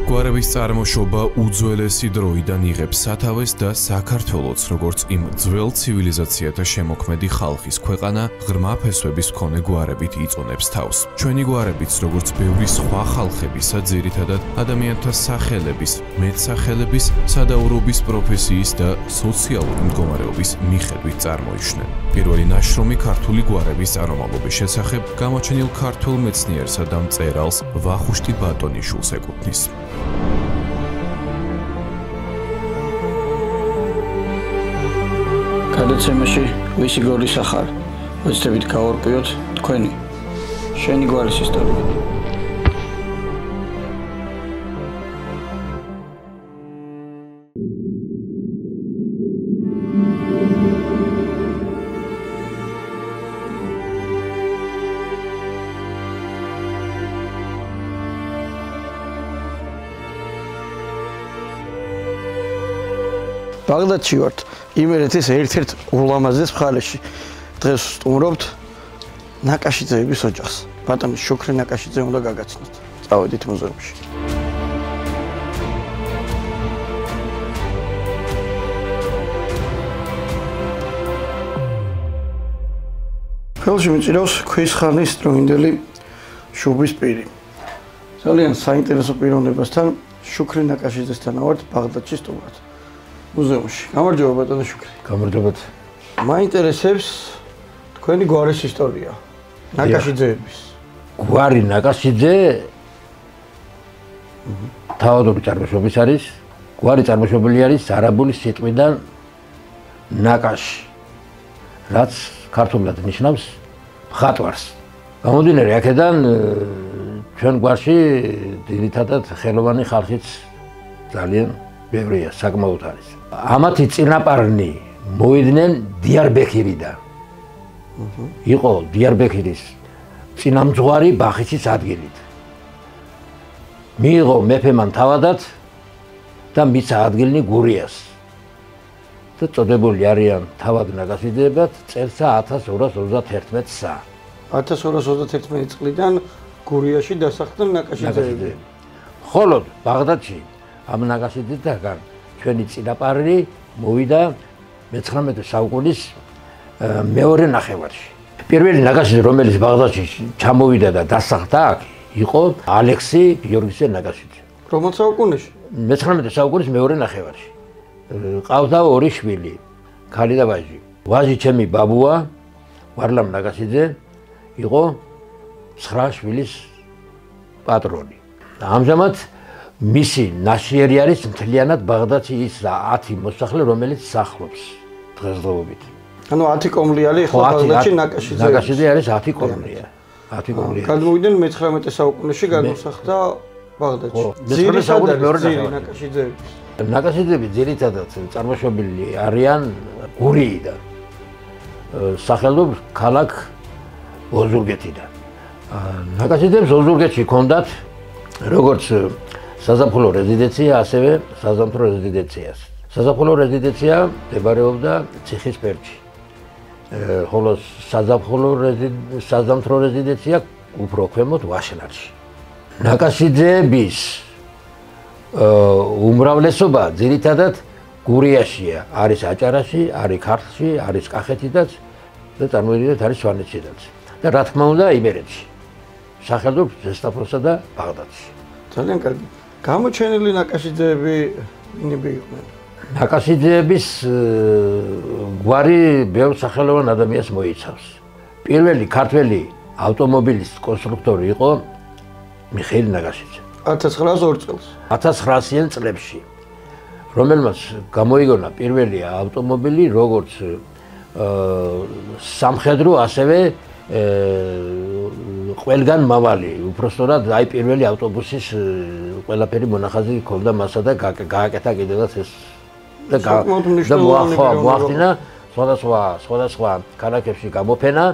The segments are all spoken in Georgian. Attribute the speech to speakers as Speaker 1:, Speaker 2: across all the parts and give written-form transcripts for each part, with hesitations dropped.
Speaker 1: გვარების წარმოშობა უძველესი დროიდან იღებს სათავეს და საქართველოც, როგორც იმ ძველ ცივილიზაციათა შემოქმედი ხალხის ქვეყანა, ღრმა ფესვების მქონე გვარებით იწონებს თავს. ჩვენი გვარებიც, როგორც ბევრი სხვა ხალხებისა, ძირითადად ადამიანთა სახელების, მეტსახელების, სადაურობის პროფესიის და სოციალური მდგომარეობის მიხედვით წარმოიშნენ. პირველი ნაშრომი ქართული გვარების წარმომავლობის შესახებ გამოჩენილ ქართველ მეცნიერსა და მწერალს ვახუშტი ბატონიშვილს ეკუთვნის.
Speaker 2: გადაცემაში ვისი გვარის ახალ ვეცდებით გავარკვიოთ თქვენი შენი გვარის ისტორია. ბაღდადში ვართ, იმერეთის ერთ-ერთ ულამაზეს მხარეში. დღეს ვსტუმრობთ ნაკაშიძეების ოჯახს. ბატონი შუქრი ნაკაშიძე უნდა გაგაცნოთ. წავედით მუზეუმში. ხელში მიჭირავს ქვის ხანის დროინდელი შუბის პირი. ძალიან საინტერესო პიროვნებასთან შუქრი ნაკაშიძესთან ვართ ბაღდადში სტუმრად. მუზეუმში. გამარჯობა ბატონო შუქრი.
Speaker 3: გამარჯობათ.
Speaker 2: მაინტერესებს თქვენი გვარის ისტორია. ნაკაშიძეების.
Speaker 3: გვარი ნაკაშიძე თავადური წარმოშობის არის. გვარი წარმოშობილი არის არაბული სიტყვიდან ნაკაში, რაც ქართულად ნიშნავს მხატვარს. გამომდინარე აქედან ჩვენ გვარში ძირითადად ხელოვანი ხალხიც ძალიან ბევრია, საკმაოდ არის. ამათი წინაპარნი მოვიდნენ დიარბექირიდან. იყო დიარბექირის წინამძღვარი ბახიჩის ადგილით. მიიღო მეფემან თავადად და მიცა ადგილნი გურიას. და წოდებული არიან თავად ნაკაშიძეებად წელსა 1231-სა.
Speaker 2: 1231 წლიდან გურიაში დასახლდნენ ნაკაშიძეები.
Speaker 3: ხოლო ბაღდადში ამ ნაკაშიძეებთან ჩვენი წინაპარი მოვიდა მე-19 საუკუნის მეორე ნახევარში. პირველი ნაკაშიძე, რომელიც ბაღდადში ჩამოვიდა და დასახლდა აქ, იყო ალექსი გიორგიძე ნაკაშიძე.
Speaker 2: რომელ საუკუნეში?
Speaker 3: მე-19 საუკუნის მეორე ნახევარში. ყავდა ორი შვილი, ქალი და ვაჟი. ვაჟი ჩემი ბაბუა, ვარლამ ნაკაშიძე, იყო 9 შვილის პატრონი. ამჟამად მისი ნაშიერი არის მთლიანად ბაღდადში ის 10 მოსახლე, რომელიც სახლობს დღესდღეობით.
Speaker 2: ანუ 10 კომლიანი ხო ბაღდადში ნაკაშიძე.
Speaker 3: ნაკაშიძე არის 10 კომლია. 10 კომლია.
Speaker 2: გადმოვიდნენ მე-19 საუკუნეში გადმოსახლდა ბაღდადში.
Speaker 3: მე-19 საუკუნის მეორე
Speaker 2: ნაკაშიძეები.
Speaker 3: ნაკაშიძეები ძირითადად წარმოშობილი არიან გურიიდან. სახელობს ქალაქ ოზურგეთიდან. ნაკაშიძეებს ოზურგეთში ჰქონდათ როგორც საზაფხულო რეზიდენცია, ასევე საზამთრო რეზიდენციას. საზაფხულო რეზიდენცია მდებარეობდა ციხის ფერდში. ხოლო საზამთრო რეზიდენცია უფრო ქვემოთ ვაშნარში. ნაკაშიძეების უმრავლესობა ძირითადად გურიაშია, არის აჭარაში, არის ქართლში, არის კახეთიდაც და წარმოიდგინეთ არის სვანეთშიდაც. და რა თქმა უნდა იმერეთში. სახელობს ზესტაფონსა და ბაღდადში.
Speaker 2: ძალიან კარგი. გამოჩენილი ნაკაშიძეები ვინები იყვნენ?
Speaker 3: ნაკაშიძეების გვარი ბევრ სახელოვან ადამიანს მოიცავს. პირველი ქართველი ავტომობილის კონსტრუქტორი იყო მიხეილ ნაკაშიძე.
Speaker 2: 1902 წელს.
Speaker 3: 1900-იან წლებში, რომელმაც გამოიგონა პირველი ავტომობილი როგორც სამხედრო, ასევე ყველგან მავალი, უпростоრად აი პირველი ავტობუსის ყველაფერი მონახაზი ჰქონდა მასა და გააკეთა კიდევაც ეს და მოახდინა სხვადასხვა ქალაქებში გამოფენა,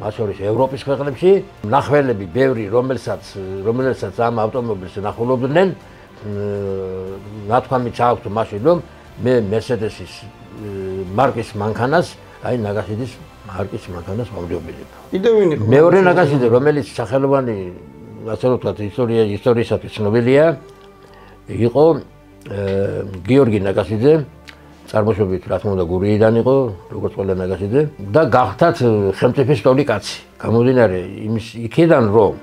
Speaker 3: მათ შორის ევროპის ქვეყნებში. მნახველები ბევრი, რომელსაც ამ ავტომობილს ნახულობდნენ, ნათქვამი ჩააქვთ მაშინ, რომ მე მერსედესის მარკის მანქანას, აი ნაკაშიძის მარკის მანქანას მომდიობილებ.
Speaker 2: კიდევ ვინ იყო?
Speaker 3: მეორე ნაკაშიძე, რომელიც სახელოვანი, ასე ვთქვათ, ისტორიისათვის ცნობილია, იყო გიორგი ნაკასიძე, წარმოშობით რა თქმა უნდა გურიიდან იყო, როგორც ყველა ნაკასიძე და გახდათ ხელმწიფის ტოლი კაცი. გამომდინარე იმის იქიდან რომ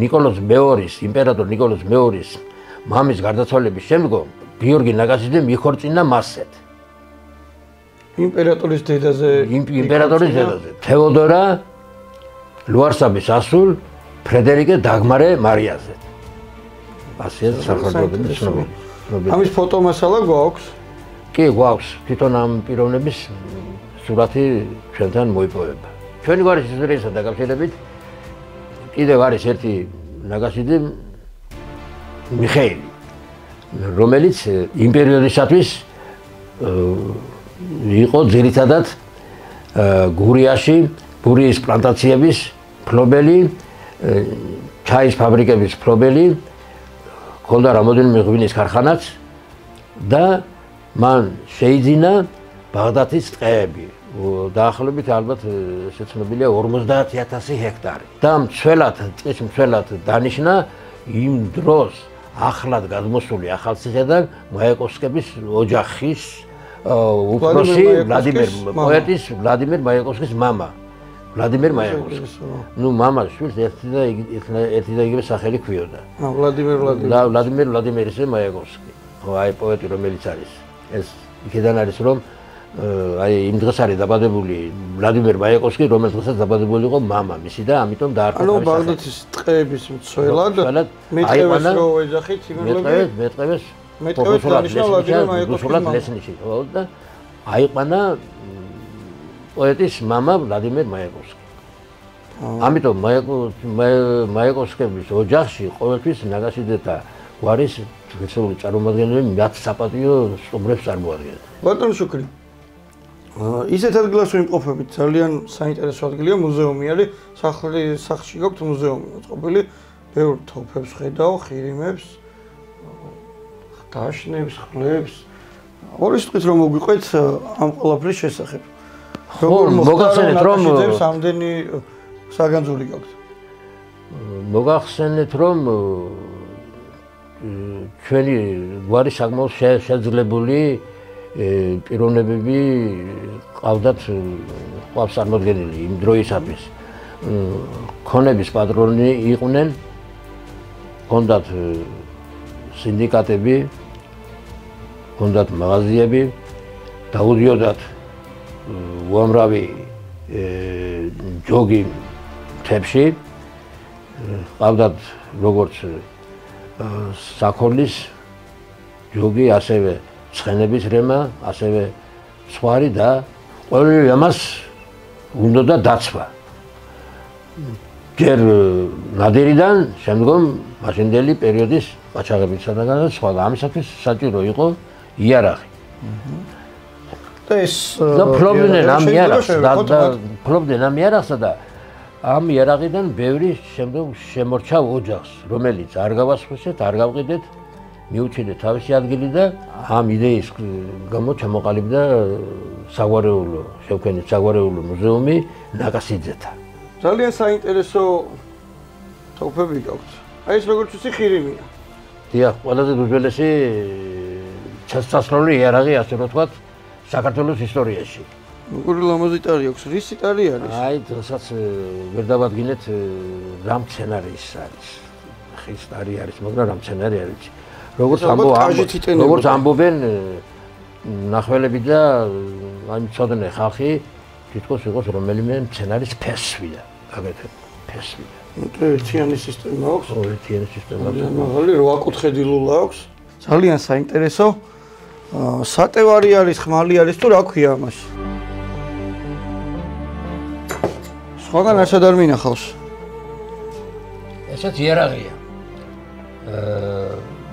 Speaker 3: ნიკოლოზ მეორის, იმპერატორ ნიკოლოზ მეორის მამის გარდაცვალების შემდგომ გიორგი ნაკასიძე მიხორწინა მასეთ.
Speaker 2: იმპერატორის დედაზე.
Speaker 3: იმპერატორის დედაზე. თეოდორა ლუარსაბის ასულ ფრედერიკე დაგმარე მარიაზე. ასეა სახელმწიფო ცნობილი.
Speaker 2: ამის ფოტომასალა გვაქვს?
Speaker 3: კი, გვაქვს. თვითონ ამ პიროვნების სურათი ჩვენთან მოიპოვება. ჩვენი გვარის ისტორიასთან დაკავშირებით კიდევ არის ერთი ნაკასიძე მიხეილი, რომელიც იმ პერიოდისათვის იყო ძირითადად გურიაში გურიის პლანტაციების ფლობელი, ჩაის ფაბრიკების ფლობელი, ქონდა რამოდენიმე ღვინის ქარხანაც და მან შეიძინა ბაღდათის ტყეები. დაახლოებით ალბათ შეცნობილია 50000 ჰექტარი. და მცველად, ტყის მცველად დანიშნა იმ დროს ახლად გადმოსული ახალციხედან მაიაკოვსკების ოჯახის უფროსი პოეტის ვლადიმერ მაიაკოვსკის მამა. ვლადიმერ მაიაკოვსკი. ნუ მამას შვილს ერთი და იგივე სახელი ჰქვიოდა. ვლადიმერ ვლადიმერის მაიაკოვსკი. ხო, აი პოეტი რომელიც არის. ეს იქიდან არის რომ აი იმ დღეს არის დაბადებული ვლადიმერ მაიაკოვსკი, რომელიც დღესაც დაბადებული იყო მამა მისი და ამიტომ დაარქვა თავის სახელი.
Speaker 2: ბაღდათის ტყეების მცველად მეტყევეს რო ეძახით იმერლები. მეტყევეს დანიშნა ვლადიმერ მაიაკოვსკის
Speaker 3: ლესნიში, ხო და აიყვანა პოეტის მამა ვლადიმერ მაიაკოვსკი. ამიტომ მაიაკოვსკების ოჯახში ყოველთვის ნაკასიძეთა გვარის ღირსეული წარმომადგენლები მათ საპატიო სტუმრებს წარმოადგენენ.
Speaker 2: ბატონ შუქრი, ისეთ ადგილას ვიმყოფებით, ძალიან საინტერესო ადგილია, მუზეუმი არის, სახლში გაქვთ მუზეუმი მოწყობილი, ბევრ თოფებს ხედავ, ხირიმებს, დაშნებს, ხლებს. ორი სიტყვით რომ მოგვიყვეთ ამ ყველაფრის შესახებ.
Speaker 3: მოგახსენეთ რომ
Speaker 2: ამდენი საგანძური გაქვთ.
Speaker 3: მოგახსენეთ რომ ჩვენი გვარი საკმაოდ შეძლებული პიროვნებები ყავდათ ყავს წარმოდგენილი იმ დროისათვის. ქონების პატრონი იყვნენ, ჰქონდათ სინდიკატები, ჰქონდათ მაღაზიები, დაუდიოდათ უამრავი ჯოგი მთებში, ყავდათ როგორც საქონლის ჯოგი, ასევე ცხენების რემა, ასევე სხვარი და ყოველი ამას უნდა დაცვა. ჯერ ნადირიდან, შემდგომ მაშინდელი პერიოდის ყაჩაღებისა და სხვა. ამისათვის საჭირო იყო იარაღი. და ფლობდნენ ამ იარაღსა და ამ იარაღიდან ბევრი შემდგომ შემორჩა ოჯახს, რომელიც არ გავასხვისეთ, არ გავყიდეთ, მიუჩინეთ თავისი ადგილი და ამ იდეის გამო ჩამოყალიბდა საგვარეულო, შევქენით საგვარეულო მუზეუმი ნაკასიძეთა.
Speaker 2: ძალიან საინტერესო თოფები გაქვთ. აი ეს როგორც ვიცი ხირიმია.
Speaker 3: დიახ, ყველაზე უძველესი ჩასწრული იარაღი, ასე რომ ვთქვათ, საქართველოს ისტორიაში.
Speaker 2: როგორი ლამაზი ტარი აქვს, რის ტარი არის?
Speaker 3: აი, დღესაც ვერ დავადგინეთ რა მცენარის არის. ხის ტარი არის, მაგრამ რა მცენარი არის. როგორც ამბობენ ნახველები და აი მწოდნე ხალხი, თითქოს იყოს რომელიმე მცენარის ფესვია, აგრეთვე ფესვია.
Speaker 2: ერთიანი სისტემა აქვს?
Speaker 3: ერთიანი სისტემა აქვს.
Speaker 2: მაღალი 8 კუთხედი ლულა აქვს. ძალიან საინტერესო. სატევარი არის, ხმალი არის თუ რა ქვია ამას? სხვაგან არც არ მინახავს.
Speaker 3: ესეც იარაღია.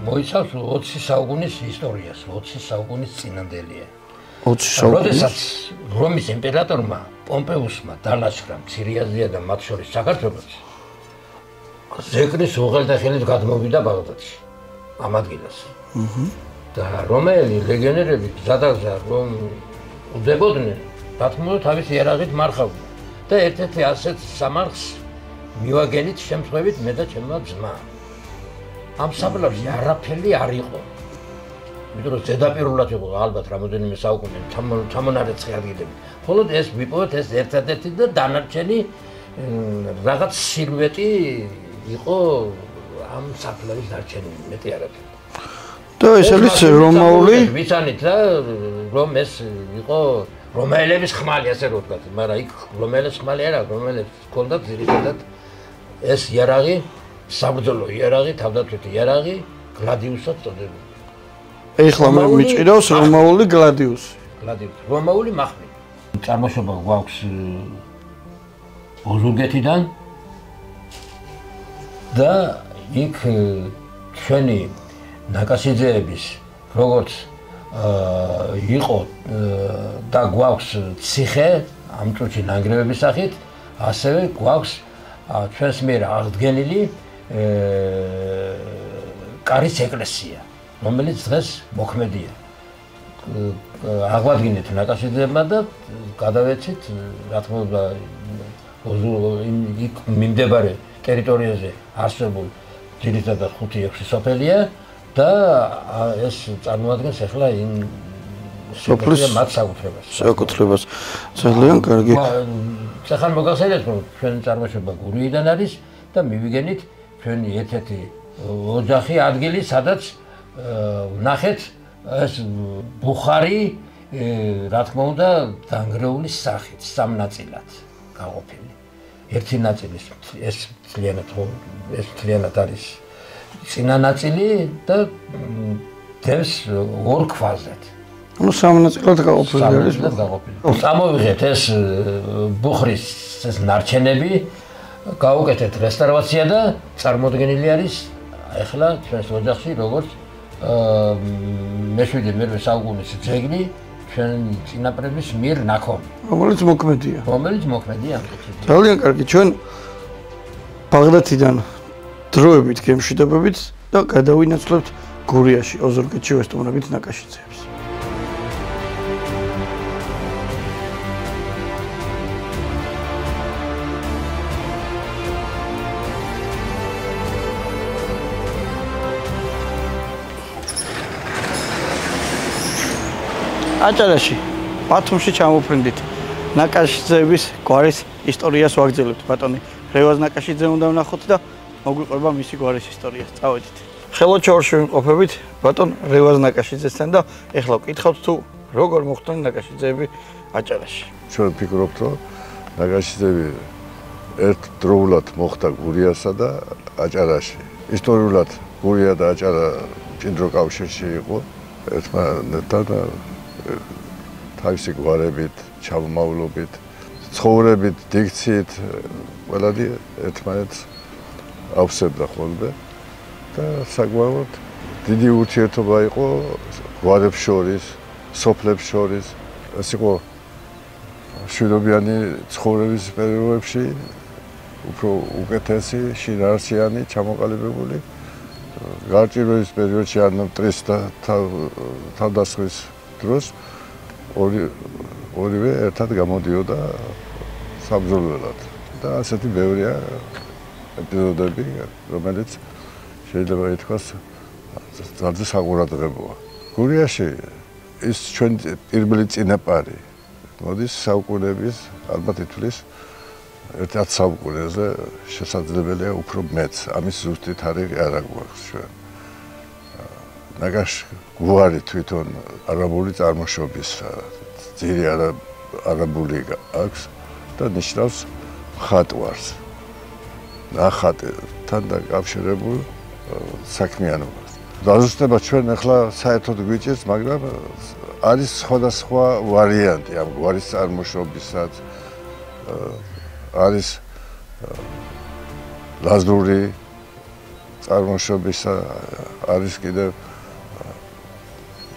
Speaker 3: მოიცავს 20 საუკუნის ისტორიას, 20 საუკუნის წინანდელია.
Speaker 2: 20 საუკუნის.
Speaker 3: როდესაც რომის იმპერატორმა პომპეუსმა დალაშქრა მცირე აზია და მათ შორის საქართველოს, ზეკრის უღელტეხილით გადმოვიდა ბაღდათში, ამ ადგილას. და რომელი ლეგიონერები გზადაგზა რომ უდებოდნენ, რა თქმა უნდა თავის იარაღით მარხავდნენ. და ერთ-ერთი ასეთ სამარხს მივაგენით შემთხვევით მე და ჩემმა ძმა. ამ საფლავში არაფერი არ იყო. იმიტომ რომ ზედაპირულად იყო ალბათ რამოდენიმე საუკუნე ჩამონარეცხი ადგილები. მხოლოდ ეს ვიპოვეთ ეს ერთადერთი და დანარჩენი რაღაც სილუეტი იყო ამ საფლავის დარჩენილი, მეტი არაფერი.
Speaker 2: და ეს არის რომაული
Speaker 3: ვიცანით და რომ ეს იყო რომაელების ხმალი ასე რო ვთქვათ, მაგრამ იქ რომაელების ხმალი არა, რომაელებს ჰქონდათ ძირითადად ეს იარაღი, საბრძოლო იარაღი, თავდაცვითი იარაღი, გლადიუსად წოდებული.
Speaker 2: ეხლა მე მიჭირავს რომაული გლადიუსი.
Speaker 3: გლადიუსი, რომაული მახმი. წარმოშობა გვაქვს ოზურგეთიდან და იქ ჩვენი ნაკაშიძეების როგორც იყო და გვაქვს ციხე ამ წუთში ნანგრევების სახით, ასევე გვაქვს ჩვენს მიერ აღდგენილი კარის ეკლესია, რომელიც დღეს მოქმედია. აღვადგინეთ ნაკაშიძეებმა და გადავეცით, რა თქმა უნდა, იქ მიმდებარე ტერიტორიაზე არსებულ ძირითადად 5-6 სოფელია და ეს წარმოადგენს ახლა იმ სოფლის მათ
Speaker 2: საკუთრებას. ძალიან კარგი.
Speaker 3: ახლა მოგახსენეთ, რომ ჩვენ წარმოშობა გურიიდან არის და მივიგენით ჩვენი ერთ-ერთი ოჯახი ადგილი, სადაც ვნახეთ ეს ბუხარი, რა თქმა უნდა, დანგრეული სახით, სამ ნაწილად გაყოფილი. ერთი ნაწილი ეს მთლიანად არის წინა ნაწილი და დევს ორ ქვაზად.
Speaker 2: ანუ სამ ნაწილად გაყოფილი არის.
Speaker 3: წამოვიღეთ ეს ბუხრის ეს ნარჩენები, გავუკეთეთ რესტავრაცია და წარმოდგენილი არის ახლა ჩვენს ოჯახში როგორც მე-7 საუკუნის ძეგლი ჩვენ წინაპრების მიერ ნაქონი.
Speaker 2: რომელიც მოქმედია.
Speaker 3: ძალიან
Speaker 2: კარგი. ჩვენ ბაღდათიდან დროებით გემშვიდობებით და გადავინაცვლებთ გურიაში, ოზურგეთში ვესტუმრებით ნაკაშიძეებს. აჭარაში, ბათუმში ჩამოვფრინდით ნაკაშიძეების გვარის ისტორიას ვაგრძელებთ. ბატონი რევაზ ნაკაშიძე უნდა ვნახოთ და მოგვიყვება მისი გვარის ისტორია. წავედით. ხელოჩაურში ვიმყოფებით ბატონ რევაზ ნაკაშიძესთან და ეხლა ვკითხავთ თუ როგორ მოხდნენ ნაკაშიძეები აჭარაში.
Speaker 4: ჩვენ ვფიქრობთ, რომ ნაკაშიძეები ერთდროულად მოხდა გურიასა და აჭარაში. ისტორიულად გურია და აჭარა მჭიდრო კავშირში იყო ერთმანეთთან თავისი გვარებით, ჩამომავლობით, ცხოვრებით, დიქციით, ყველანი ერთმანეთს ავსებდა ხოლმე და საკმაოდ დიდი ურთიერთობა იყო გვარებს შორის, სოფლებს შორის. ეს იყო მშვიდობიანი ცხოვრების პერიოდებში უფრო უკეთესი, შინაარსიანი, ჩამოყალიბებული. გარჭირვების პერიოდში ან მტრის და თავდასხმის დროს ორივე ერთად გამოდიოდა საბრძოლველად და ასეთი ბევრია ეპიზოდები, რომელიც შეიძლება ითქვას ძალზე საყურადღებოა. გურიაში ის ჩვენ პირველი წინაპარი მოდის საუკუნეების, ალბათ ითვლის 1 საუკუნეზე შესაძლებელია უფრო მეც. ამის ზუსტი თარიღი არ აქვს ჩვენ. ნაკაშ გვარი თვითონ არაბული წარმოშობის ძირი არაბული აქვს და ნიშნავს ხატვარს. ნახატთან დაკავშირებულ საქმიანობას. დაზუსტება ჩვენ ახლა საერთოდ გვიჭირს, მაგრამ არის სხვადასხვა ვარიანტი ამ გვარის წარმოშობისაც. არის ლაზური წარმოშობისა, არის კიდევ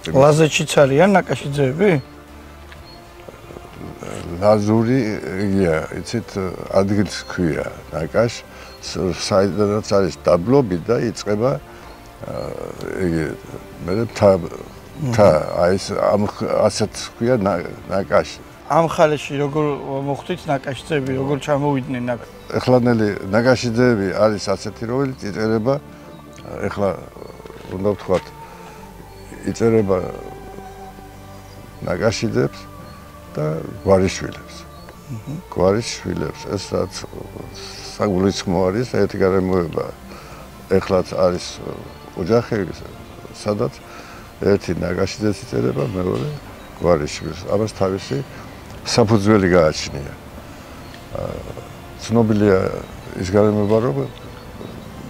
Speaker 2: ლაზეთშიც არიან ნაკაშიძეები?
Speaker 4: ლაზურია, იცით, ადგილს ქვია ნაკაშ, საიდანაც არის დაბლობი და იწყება იგი მე მთა აი ეს ასეთ ქვია ნაკაში.
Speaker 2: ამ ხალხში როგორ მოხდით ნაკაშიძეები, როგორ ჩამოვიდნენ აქ?
Speaker 4: ეხლანელი ნაკაშიძეები არის ასეთი, რომელიც იწერება ეხლა უნდა ვთქვათ იწერება ნაკაშიძებს და გვარიშვილებს. გვარიშვილებს ეს რაც საგულისხმო არის ერთი გარემოება ეხლაც არის ოჯახი სადაც ერთი ნაკაშიძეს იწერება მეორე გვარიშვილს. ამას თავისი საფუძველი გააჩნია. ცნობილია ის გარემოება რომ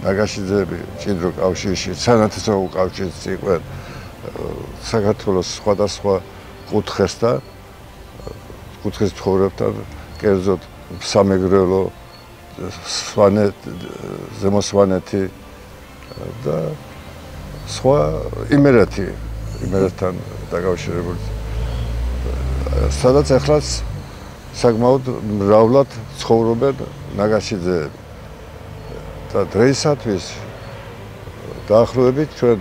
Speaker 4: ნაკაშიძეები მჭიდრო კავშირში სანათესო კავშირში იყვნენ საქართველოს სხვადასხვა კუთხეს მცხოვრებთან კერძოდ სამეგრელო ზემო სვანეთი და სხვა იმერეთთან დაკავშირებული სადაც ახლაც საკმაოდ მრავლად ცხოვრობენ ნაკაშიძეები და დღეისათვის დაახლოებით ჩვენ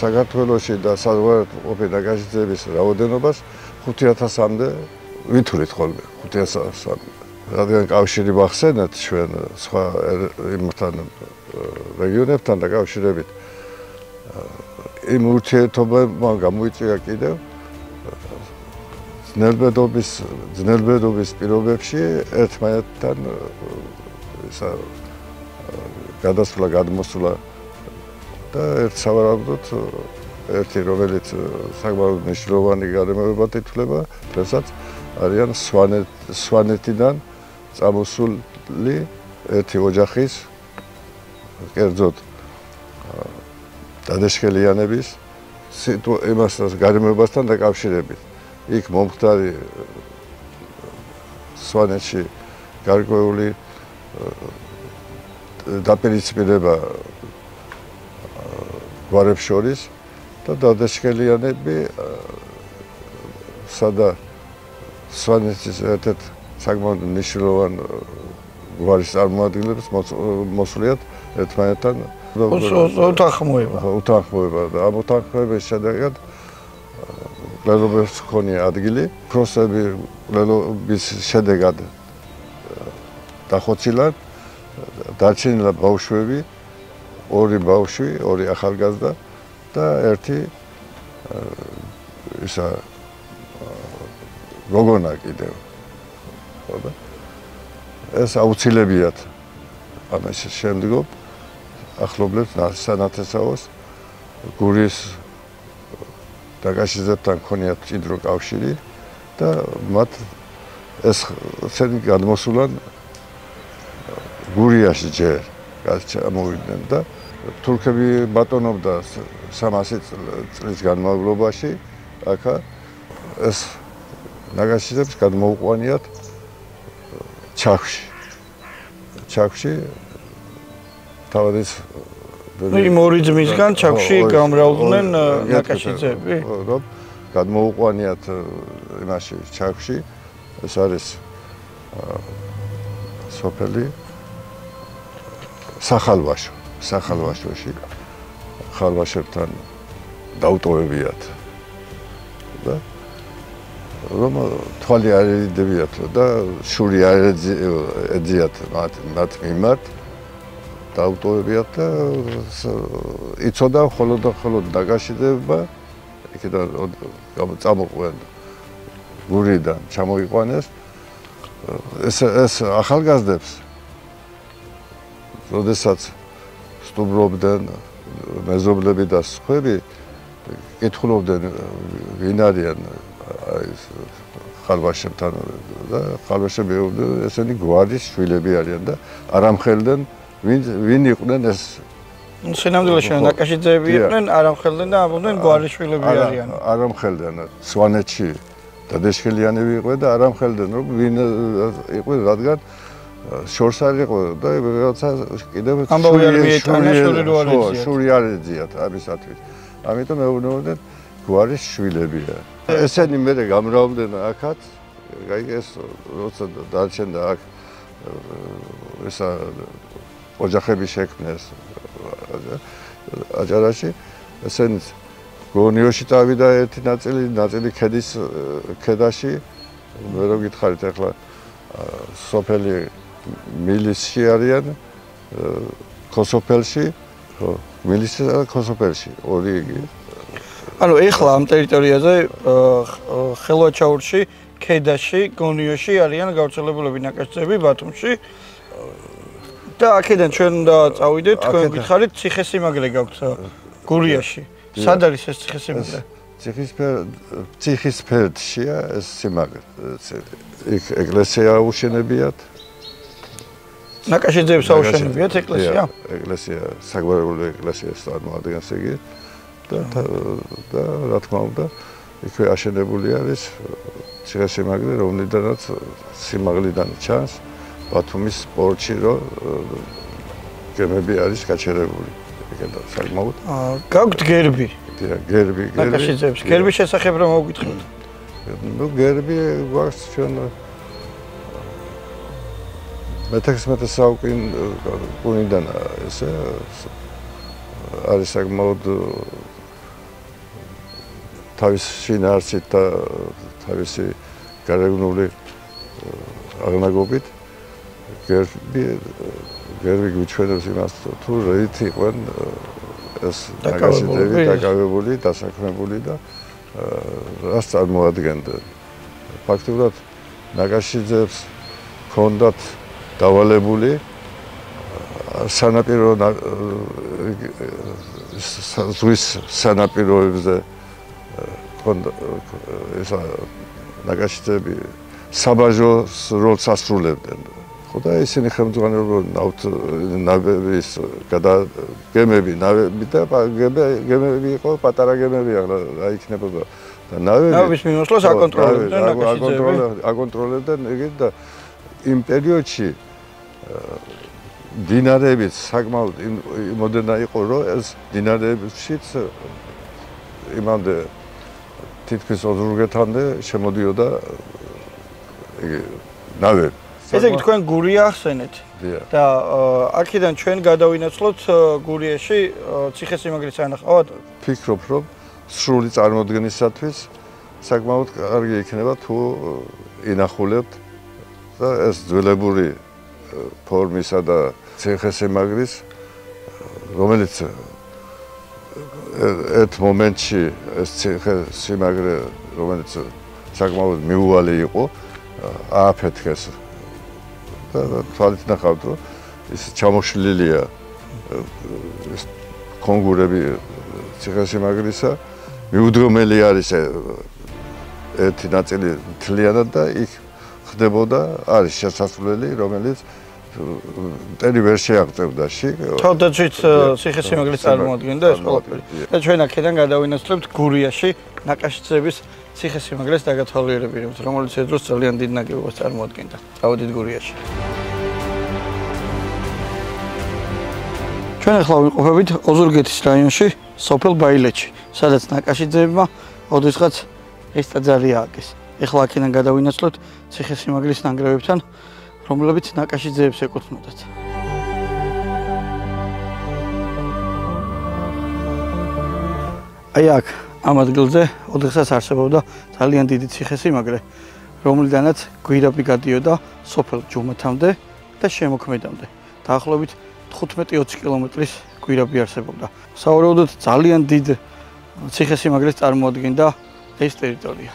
Speaker 4: საქართველოში და საზღვარგარეთ ყოფილი ნაკაშიძეების რაოდენობას 5000-მდე ვითვლით ხოლმე 5000-მდე. რადგან კავშირი ვახსენეთ ჩვენ სხვა იმთან რეგიონებთან დაკავშირებით იმ ურთიერთობამ გამოიწვია კიდევ ძნელბედობის პირობებში ერთმანეთთან ისა გადასვლა გადმოსვლა და ერთ სავარაუდოდ ერთი რომელიც საკმაოდ მნიშვნელოვანი გარემოებად ითვლება დღესაც არიან სვანეთიდან წამოსული ერთი ოჯახის კერძოდ დადაშქელიანების იმასთან გარემოებასთან დაკავშირებით იქ მომხდარი სვანეთში გარკვეული დაპირისპირება გვარებს შორის და დადაშქელიანები სადა სვანეთის ერთ-ერთ საკმაოდ მნიშვნელოვან გვარის წარმომადგენლებს მოსულიათ ერთმანეთთან უთანხმოება და ამ უთანხმოების შედეგად მკვლელობებს ჰქონია ადგილი პროსები მკვლელობის შედეგად დახოცილან დარჩენილა ბავშვები ორი ბავშვი ორი ახალგაზრდა და ერთი ისა გოგონა კიდევ ხოდა ეს აუცილებიათ ამას შემდგომ ახლობლებს სანათესაოს გურის დაკავშირებთან ქონიათ მჭიდრო კავშირი და მათ ეს ცენი გადმოსულან გურიაში ჯერ გამოვიდნენ და თურქები ბატონობდა 300 წლის განმავლობაში აქა ეს ნაკაშიძებს გადმოუყვანიათ ჩაქში თავადის
Speaker 2: იმ ორი ძმისგან ჩაქში გამრავლდნენ ნაკაშიძეები
Speaker 4: რომ გადმოუყვანიათ იმაში ჩაქში ეს არის სოფელი სახალვაშოში ხალვაშებთან დაუტოვებიათ და რომ თვალი არ ედიდებიათ და შური არ ეძიათ მათ მიმართ დაუტოვებიათ და იცოდა ხოლოდ ნაკაშიძეებმა იქიდან წამოყვნენ გურიდან ჩამოიყვანეს ეს ახალგაზრდებს როდესაც სტუმრობდნენ მეზობლები და სხვები კითხულობდნენ ვინ არიან ხალვაშებთან და ხალვაშები ესენი გვარის შვილები არიან და არ ამხელდნენ ვინ იყვნენ ეს
Speaker 2: სინამდვილეში ნაკაშიძეები იყვნენ არ ამხელდნენ და ამბობდნენ გვარის შვილები არიან
Speaker 4: არ ამხელდნენ სვანეთში დადაშქელიანები იყვნენ და არ ამხელდნენ რომ ვინ იყვნენ რადგან შორს არ იყო და როცა კიდევ შური არ ეძიათ ამისათვის ამიტომ ეუბნებოდნენ გვარის შვილებია ესენი მერე გამრავლდნენ აქაც ეს როცა დარჩენდა აქ ესა ოჯახები შექმნეს აჭარაში ესენი გონიოში წავიდა ერთი ნაწილი ქედაში მე რო გითხარით ახლა სოფელი მილისში არიან ქოსოფელში ხო, მილისისა და ქოსოფელში, ორი იგი.
Speaker 2: ანუ ეხლა ამ ტერიტორიაზე ხელვაჩაურში, ქედაში, გონიოში არიან გავრცელებულები ნაკაშიძეები ბათუმში. და აქედან ჩვენ უნდა წავიდეთ, თქვენ გითხარით ციხესიმაგრე გაქვთ გურიაში. სად არის ეს ციხესიმაგრე?
Speaker 4: ციხისფერდშია ეს სიმაგრე. იქ ეკლესია აუშენებიათ.
Speaker 2: ნაკაშიძეებს აუშენებიათ ეკლესია?
Speaker 4: ეკლესია, საგვარეულო ეკლესიას წარმოადგენს იგი და რა თქმა უნდა, იქვე აშენებული არის ციხესიმაგრე, რომლიდანაც სიმაღლიდან ჩანს ბათუმის პორტში, რომ გემები არის გაჩერებული. ეგედა საკმაოდ.
Speaker 2: გაქვთ გერბი?
Speaker 4: გერბი.
Speaker 2: ნაკაშიძეებს გერბის შესახებ რომ მოგვითხრათ?
Speaker 4: ნუ გერბი გვაქვს ჩვენ მე-16 საუკუნიდან ესე არის საკმაოდ თავის შინაარსით და თავისი გარეგნული აღნაგობით გერბი გვიჩვენებს იმას, თუ რით იყვნენ ეს ნაკაშიძეები დაკავებული, დასაქმებული და რას წარმოადგენდნენ. ფაქტობრივად ნაკაშიძეებს ჰქონდათ დავალებული სანაპირო ზღვის სანაპიროებზე ჰქონდა ესა ნაკაშიძეები საბაჟოს როლს ასრულებდნენ. ხო და ისინი ხელმძღვანელობდნენ ნავების გემები, ნავები და გემები იყო, პატარა გემები რა იქნებოდა და
Speaker 2: ნავების მიმოსვლას აკონტროლებდნენ ნაკაშიძეები.
Speaker 4: აკონტროლებდნენ იგი და იმ პერიოდში დინარეებიც საკმაოდ იმოდენა იყო, რომ ეს დინარეებშიც იმამდე თითქმის 20-მდე შემოდიოდა იგი ნავები.
Speaker 2: ესე იგი თქვენ გურია ახსენეთ და აქედან ჩვენ გადავინაცვლოთ გურიაში ციხესიმაგრის ანახავად?
Speaker 4: ფიქრობ, რომ სრული წარმოდგენისათვის საკმაოდ კარგი იქნება თუ ინახულებთ და ეს ძველებური ფორმისა და ციხესიმაგრის, რომელიც ერთ მომენტში ეს ციხესიმაგრე, რომელიც საკმაოდ მიუვალი იყო, ააფეთქეს და თვალით ნახავთ, რომ ის ჩამოშლილია კონგურები ციხესიმაგრისა, მიუდგომელი არის ერთი ნაწილი მთლიანად და იქ ხდებოდა არის შესასვლელი, რომელიც მტერი ვერ შეაღწევდა შიგ.
Speaker 2: თავდაცვით ციხესიმაგრეს წარმოადგენდა ეს ყველაფერი. და ჩვენ აქედან გადავინაცვლებთ გურიაში ნაკაშიძეების ციხესიმაგრეს დაგათვალიერებინებთ, რომელიც ეს დროს ძალიან დიდ ნაგებობას წარმოადგენდა. წავედით გურიაში. ჩვენ ახლა ვიმყოფებით ოზურგეთის რაიონში, სოფელ ბაილეთში, სადაც ნაკაშიძეებმა ოდესღაც ეს ტაძარი ააგეს. ახლა აქედან გადავინაცვლებთ ციხესიმაგრის ნანგრევებთან, რომლებიც ნაკაშიძეებს ეკუთვნოდათ. აი აქ ამ ადგილზე ოდესღაც არსებობდა ძალიან დიდი ციხესიმაგრე, რომლიდანაც გვირაბი გადიოდა სოფელ ჯუმათამდე და შემოქმედამდე. დაახლოებით 15-20 კილომეტრის გვირაბი არსებობდა. სავარაუდოდ ძალიან დიდ ციხესიმაგრეს წარმოადგენდა ეს ტერიტორია.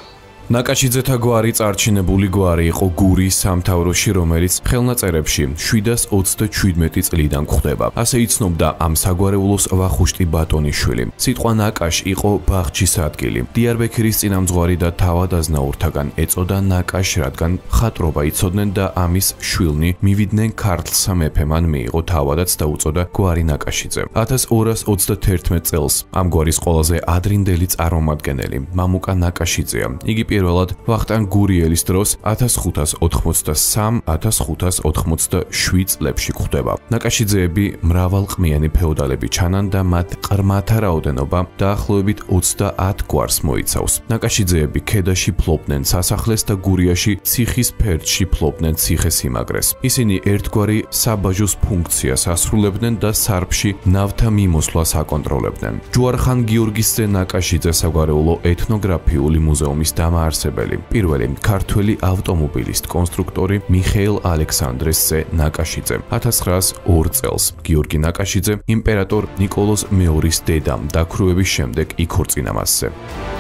Speaker 1: ნაკაშიძეთა გვარი წარჩინებული გვარი იყო გურის სამთავროში, რომელიც ხელნაწერებში 727 წლიდან გვხვდება. ასე იცნობდა ამ საგვარეულოს ვახუშტი ბატონიშვილი. სიტყვა ნაკაშ იყო ბაღჩის ადგილი. დიარბექირის წინამძღვარი და თავად აზნაურთაგან ეწოდა ნაკაშ, რადგან ხატრობა იცოდნენ და ამის შვილნი მივიდნენ ქართლსა მეფემან მიიღო თავადაც და უწოდა გვარი ნაკაშიძე. 1231 წელს ამ გვარის ყველაზე ადრინდელი წარმომადგენელი მამუკა ნაკაშიძეა. იგი პირველად ვახტანგ გურიელის დროს 1583-1587 წლებში გვხვდება. ნაკაშიძეები მრავალყმიანი ფეოდალები ჩანან და მათ ყრმათა რაოდენობა დაახლოებით 30 გვარს მოიცავს. ნაკაშიძეები ქედაში ფლობდნენ სასახლეს და გურიაში ციხის ფერდში ფლობდნენ ციხესიმაგრეს. ისინი ერთგვარი საბაჟოს ფუნქციას ასრულებდნენ და სარფში ნავთა მიმოსვლას აკონტროლებდნენ. ჯუარხან გიორგის ნაკაშიძე საგვარეულო ეთნოგრაფიული მუზეუმის დამაარსებელი არსებელი. პირველი ქართველი ავტომობილისტ კონსტრუქტორი მიხეილ ალექსანდრეს ნაკაშიძე. 1902 წელს გიორგი ნაკაშიძე იმპერატორ ნიკოლოზ მეორის დედამ დაქრუების შემდეგ იქორწინა მასზე.